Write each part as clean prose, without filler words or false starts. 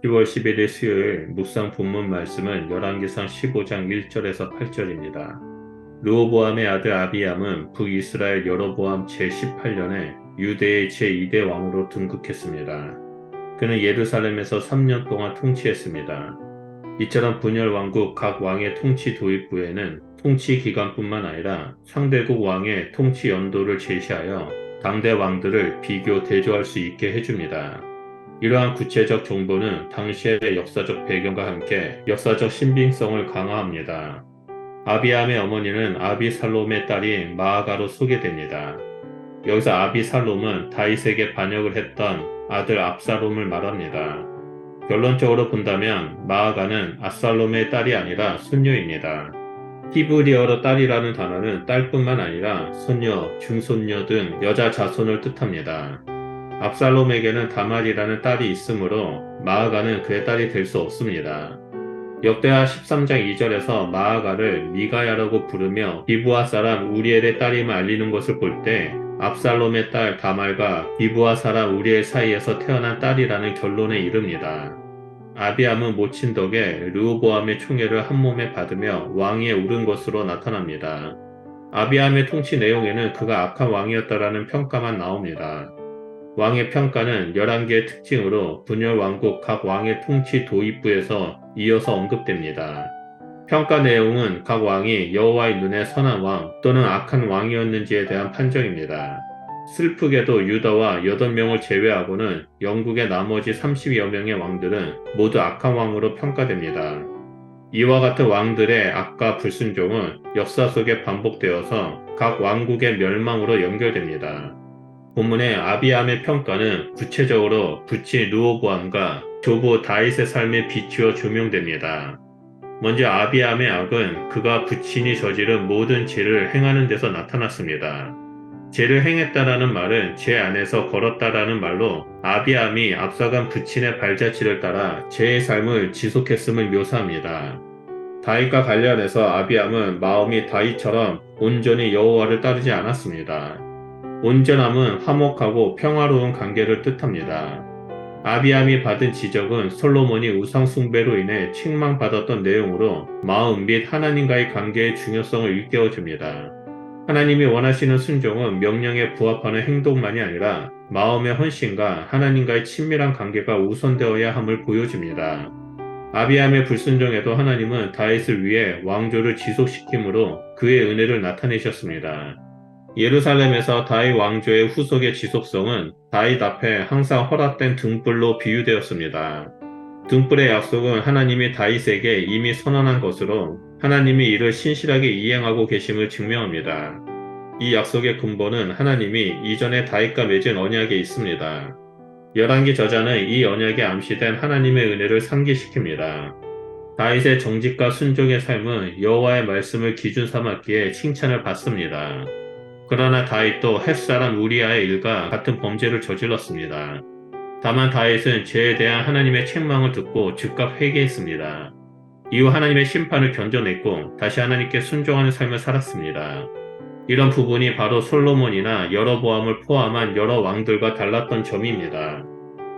10월 11일 수요일 묵상 본문 말씀은 열왕기상 15장 1절에서 8절입니다. 르호보암의 아들 아비암은 북이스라엘 여로보암 제18년에 유대의 제2대 왕으로 등극했습니다. 그는 예루살렘에서 3년 동안 통치했습니다. 이처럼 분열 왕국 각 왕의 통치 도입부에는 통치 기간뿐만 아니라 상대국 왕의 통치 연도를 제시하여 당대 왕들을 비교 대조할 수 있게 해줍니다. 이러한 구체적 정보는 당시의 역사적 배경과 함께 역사적 신빙성을 강화합니다. 아비암의 어머니는 아비살롬의 딸이 마아가로 소개됩니다. 여기서 아비살롬은 다윗에게 반역을 했던 아들 압살롬을 말합니다. 결론적으로 본다면 마아가는 압살롬의 딸이 아니라 손녀입니다. 히브리어로 딸이라는 단어는 딸뿐만 아니라 손녀, 중손녀 등 여자 자손을 뜻합니다. 압살롬에게는 다말이라는 딸이 있으므로 마아가는 그의 딸이 될 수 없습니다. 역대하 13장 2절에서 마아가를 미가야라고 부르며 기브아 사람 우리엘의 딸임을 알리는 것을 볼 때 압살롬의 딸 다말과 기브아 사람 우리엘 사이에서 태어난 딸이라는 결론에 이릅니다. 아비암은 모친 덕에 르호보암의 총애를 한몸에 받으며 왕위에 오른 것으로 나타납니다. 아비암의 통치 내용에는 그가 악한 왕이었다라는 평가만 나옵니다. 왕의 평가는 11개의 특징으로 분열 왕국 각 왕의 통치 도입부에서 이어서 언급됩니다. 평가 내용은 각 왕이 여호와의 눈에 선한 왕 또는 악한 왕이었는지에 대한 판정입니다. 슬프게도 유다와 8명을 제외하고는 영국의 나머지 30여 명의 왕들은 모두 악한 왕으로 평가됩니다. 이와 같은 왕들의 악과 불순종은 역사 속에 반복되어서 각 왕국의 멸망으로 연결됩니다. 본문의 아비암의 평가는 구체적으로 부친 르호보암과 조부 다윗의 삶에 비추어 조명됩니다. 먼저 아비암의 악은 그가 부친이 저지른 모든 죄를 행하는 데서 나타났습니다. 죄를 행했다라는 말은 죄 안에서 걸었다라는 말로 아비암이 앞서간 부친의 발자취를 따라 죄의 삶을 지속했음을 묘사합니다. 다윗과 관련해서 아비암은 마음이 다윗처럼 온전히 여호와를 따르지 않았습니다. 온전함은 화목하고 평화로운 관계를 뜻합니다. 아비암이 받은 지적은 솔로몬이 우상 숭배로 인해 책망받았던 내용으로 마음 및 하나님과의 관계의 중요성을 일깨워줍니다. 하나님이 원하시는 순종은 명령에 부합하는 행동만이 아니라 마음의 헌신과 하나님과의 친밀한 관계가 우선되어야 함을 보여줍니다. 아비암의 불순종에도 하나님은 다윗을 위해 왕조를 지속시키므로 그의 은혜를 나타내셨습니다. 예루살렘에서 다윗 왕조의 후속의 지속성은 다윗 앞에 항상 허락된 등불로 비유되었습니다. 등불의 약속은 하나님이 다윗에게 이미 선언한 것으로 하나님이 이를 신실하게 이행하고 계심을 증명합니다. 이 약속의 근본은 하나님이 이전에 다윗과 맺은 언약에 있습니다. 열왕기 저자는 이 언약에 암시된 하나님의 은혜를 상기시킵니다. 다윗의 정직과 순종의 삶은 여호와의 말씀을 기준 삼았기에 칭찬을 받습니다. 그러나 다윗도 햇사람 우리아의 일과 같은 범죄를 저질렀습니다. 다만 다윗은 죄에 대한 하나님의 책망을 듣고 즉각 회개했습니다. 이후 하나님의 심판을 견뎌냈고 다시 하나님께 순종하는 삶을 살았습니다. 이런 부분이 바로 솔로몬이나 여로보암을 포함한 여러 왕들과 달랐던 점입니다.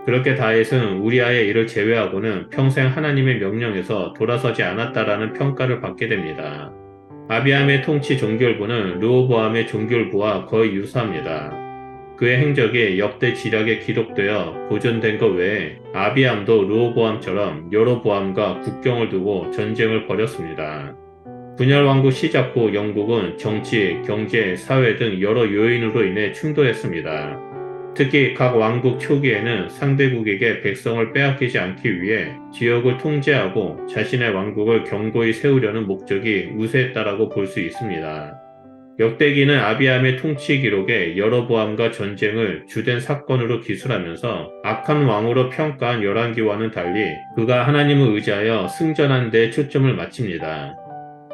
그렇게 다윗은 우리아의 일을 제외하고는 평생 하나님의 명령에서 돌아서지 않았다라는 평가를 받게 됩니다. 아비암의 통치 종결부는 르호보암의 종결부와 거의 유사합니다. 그의 행적이 역대 지략에 기록되어 보존된 것 외에 아비암도 르호보암처럼 여로보암과 국경을 두고 전쟁을 벌였습니다. 분열 왕국 시작 후 영국은 정치, 경제, 사회 등 여러 요인으로 인해 충돌했습니다. 특히 각 왕국 초기에는 상대국에게 백성을 빼앗기지 않기 위해 지역을 통제하고 자신의 왕국을 견고히 세우려는 목적이 우세했다라고 볼 수 있습니다. 역대기는 아비암의 통치 기록에 여로보암과 전쟁을 주된 사건으로 기술하면서 악한 왕으로 평가한 열왕기와는 달리 그가 하나님을 의지하여 승전한 데 초점을 맞춥니다.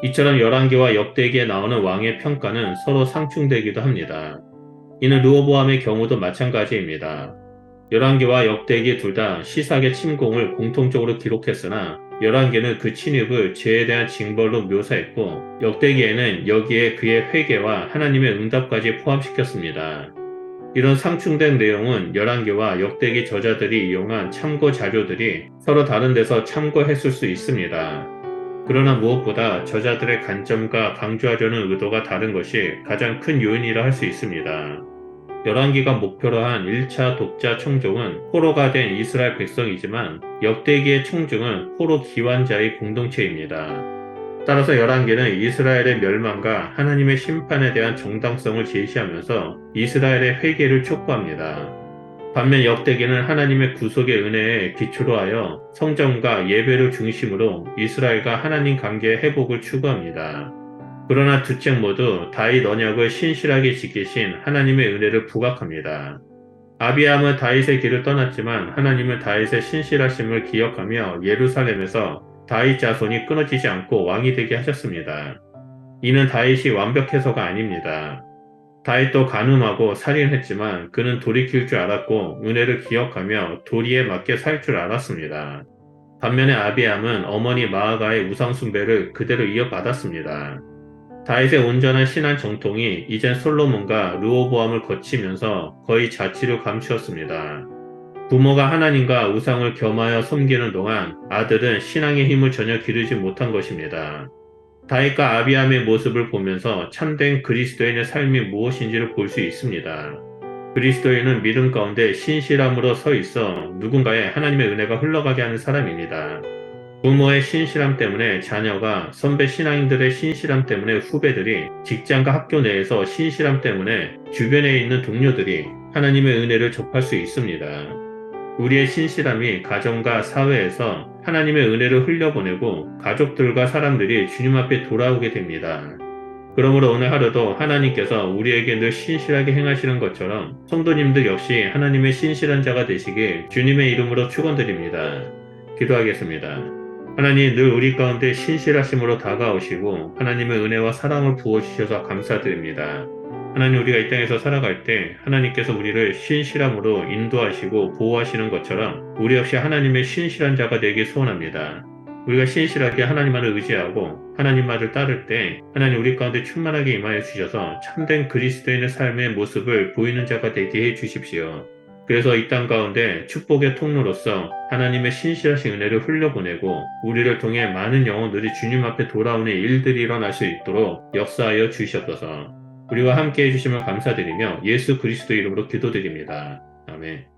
이처럼 열왕기와 역대기에 나오는 왕의 평가는 서로 상충되기도 합니다. 이는 르호보암의 경우도 마찬가지입니다. 열왕기와 역대기 둘 다 시삭의 침공을 공통적으로 기록했으나 열왕기는 그 침입을 죄에 대한 징벌로 묘사했고 역대기에는 여기에 그의 회개와 하나님의 응답까지 포함시켰습니다. 이런 상충된 내용은 열왕기와 역대기 저자들이 이용한 참고 자료들이 서로 다른 데서 참고했을 수 있습니다. 그러나 무엇보다 저자들의 관점과 강조하려는 의도가 다른 것이 가장 큰 요인이라 할 수 있습니다. 열왕기가 목표로 한 1차 독자 청종은 포로가 된 이스라엘 백성이지만 역대기의 청중은 포로 기환자의 공동체입니다. 따라서 열왕기는 이스라엘의 멸망과 하나님의 심판에 대한 정당성을 제시하면서 이스라엘의 회개를 촉구합니다. 반면 역대기는 하나님의 구속의 은혜에 기초로 하여 성전과 예배를 중심으로 이스라엘과 하나님 관계의 회복을 추구합니다. 그러나 두 책 모두 다윗 언약을 신실하게 지키신 하나님의 은혜를 부각합니다. 아비암은 다윗의 길을 떠났지만 하나님은 다윗의 신실하심을 기억하며 예루살렘에서 다윗 자손이 끊어지지 않고 왕이 되게 하셨습니다. 이는 다윗이 완벽해서가 아닙니다. 다윗도 간음하고 살인했지만 그는 돌이킬 줄 알았고 은혜를 기억하며 도리에 맞게 살 줄 알았습니다. 반면에 아비암은 어머니 마아가의 우상 숭배를 그대로 이어받았습니다. 다윗의 온전한 신앙 정통이 이젠 솔로몬과 르호보암을 거치면서 거의 자치를 감추었습니다. 부모가 하나님과 우상을 겸하여 섬기는 동안 아들은 신앙의 힘을 전혀 기르지 못한 것입니다. 다윗과 아비암의 모습을 보면서 참된 그리스도인의 삶이 무엇인지를 볼 수 있습니다. 그리스도인은 믿음 가운데 신실함으로 서 있어 누군가의 하나님의 은혜가 흘러가게 하는 사람입니다. 부모의 신실함 때문에 자녀가, 선배 신앙인들의 신실함 때문에 후배들이, 직장과 학교 내에서 신실함 때문에 주변에 있는 동료들이 하나님의 은혜를 접할 수 있습니다. 우리의 신실함이 가정과 사회에서 하나님의 은혜를 흘려보내고 가족들과 사람들이 주님 앞에 돌아오게 됩니다. 그러므로 오늘 하루도 하나님께서 우리에게 늘 신실하게 행하시는 것처럼 성도님들 역시 하나님의 신실한 자가 되시길 주님의 이름으로 축원드립니다. 기도하겠습니다. 하나님, 늘 우리 가운데 신실하심으로 다가오시고 하나님의 은혜와 사랑을 부어주셔서 감사드립니다. 하나님, 우리가 이 땅에서 살아갈 때 하나님께서 우리를 신실함으로 인도하시고 보호하시는 것처럼 우리 역시 하나님의 신실한 자가 되길 소원합니다. 우리가 신실하게 하나님만을 의지하고 하나님 말을 따를 때 하나님 우리 가운데 충만하게 임하여 주셔서 참된 그리스도인의 삶의 모습을 보이는 자가 되게 해 주십시오. 그래서 이 땅 가운데 축복의 통로로서 하나님의 신실하신 은혜를 흘려보내고 우리를 통해 많은 영혼들이 주님 앞에 돌아오는 일들이 일어날 수 있도록 역사하여 주시옵소서. 우리와 함께 해주심을 감사드리며 예수 그리스도 이름으로 기도드립니다. 아멘.